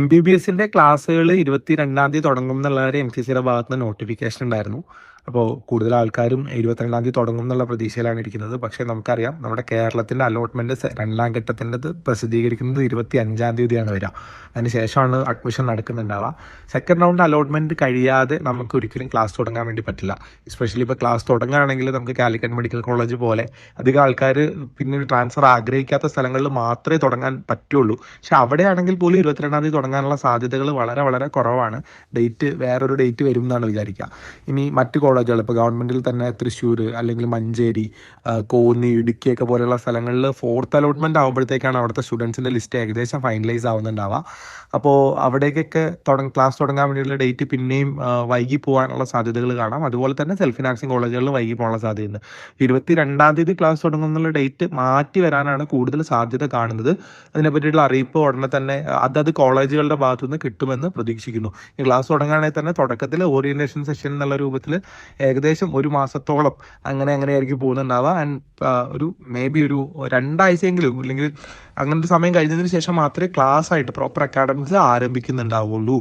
MBBSന്റെ ക്ലാസ്സുകൾ 22-ാം തീയതി തുടങ്ങും എന്നുള്ള ഒരു MCCയുടെ ഭാഗത്ത് നിന്ന് നോട്ടിഫിക്കേഷൻ ഉണ്ടായിരുന്നു. അപ്പോൾ കൂടുതൽ ആൾക്കാരും 22-ാം തീയതി തുടങ്ങും എന്നുള്ള പ്രതീക്ഷയിലാണ് ഇരിക്കുന്നത്. പക്ഷേ നമുക്കറിയാം നമ്മുടെ കേരളത്തിൻ്റെ അലോട്ട്മെൻറ്റ് രണ്ടാം ഘട്ടത്തിൻ്റെത് പ്രസിദ്ധീകരിക്കുന്നത് 25-ാം തീയതിയാണ് വരിക. അതിന് ശേഷമാണ് അഡ്മിഷൻ നടക്കുന്നുണ്ടാവുക. സെക്കൻഡ് റൗണ്ട് അലോട്ട്മെൻറ്റ് കഴിയാതെ നമുക്ക് ഒരിക്കലും ക്ലാസ് തുടങ്ങാൻ വേണ്ടി പറ്റില്ല. എസ്പെഷ്യലി ഇപ്പോൾ ക്ലാസ് തുടങ്ങുകയാണെങ്കിൽ നമുക്ക് കാലിക്കറ്റ് മെഡിക്കൽ കോളേജ് പോലെ അധികം ആൾക്കാർ പിന്നീട് ട്രാൻസ്ഫർ ആഗ്രഹിക്കാത്ത സ്ഥലങ്ങളിൽ മാത്രമേ തുടങ്ങാൻ പറ്റുള്ളൂ. പക്ഷെ അവിടെയാണെങ്കിൽ പോലും 22-ാം തീയതി തുടങ്ങാനുള്ള സാധ്യതകൾ വളരെ വളരെ കുറവാണ്. വേറൊരു ഡേറ്റ് വരും എന്നാണ് വിചാരിക്കുക. ഇനി മറ്റ് കോളേജുകൾ ഇപ്പോൾ ഗവൺമെൻറ്റിൽ തന്നെ തൃശ്ശൂർ അല്ലെങ്കിൽ മഞ്ചേരി, കോന്നി, ഇടുക്കിയൊക്കെ പോലെയുള്ള സ്ഥലങ്ങളിൽ 4th അലോട്ട്മെൻറ്റ് ആകുമ്പോഴത്തേക്കാണ് അവിടുത്തെ സ്റ്റുഡൻസിൻ്റെ ലിസ്റ്റ് ഏകദേശം ഫൈനലൈസ് ആവുന്നുണ്ടാവുക. അപ്പോൾ അവിടേക്കൊക്കെ ക്ലാസ് തുടങ്ങാൻ വേണ്ടിയുള്ള ഡേറ്റ് പിന്നെയും വൈകി പോകാനുള്ള സാധ്യതകൾ കാണാം. അതുപോലെ തന്നെ സെൽഫ് ഫിനാൻസിങ് കോളേജുകളിൽ വൈകി പോകാനുള്ള സാധ്യതയുണ്ട്. 22-ാം തീയതി ക്ലാസ് തുടങ്ങുന്നുള്ള ഡേറ്റ് മാറ്റി വരാനാണ് കൂടുതൽ സാധ്യത കാണുന്നത്. അതിനെപ്പറ്റിയിട്ടുള്ള അറിയിപ്പ് ഉടനെ തന്നെ അതത് കോളേജുകളുടെ ഭാഗത്തുനിന്ന് കിട്ടുമെന്ന് പ്രതീക്ഷിക്കുന്നു. ഈ ക്ലാസ് തുടങ്ങുകയാണെങ്കിൽ തന്നെ തുടക്കത്തിൽ ഓറിയന്റേഷൻ സെഷൻ എന്നുള്ള രൂപത്തിൽ ഏകദേശം ഒരു മാസത്തോളം അങ്ങനെയായിരിക്കും പോകുന്നുണ്ടാവുക. ആൻഡ് ഒരു മേ ബി ഒരു 2 ആഴ്ചയെങ്കിലും അല്ലെങ്കിൽ അങ്ങനത്തെ സമയം കഴിഞ്ഞതിന് ശേഷം മാത്രമേ ക്ലാസ് ആയിട്ട് പ്രോപ്പർ അക്കാഡമിക്സ് ആരംഭിക്കുന്നുണ്ടാവുള്ളൂ.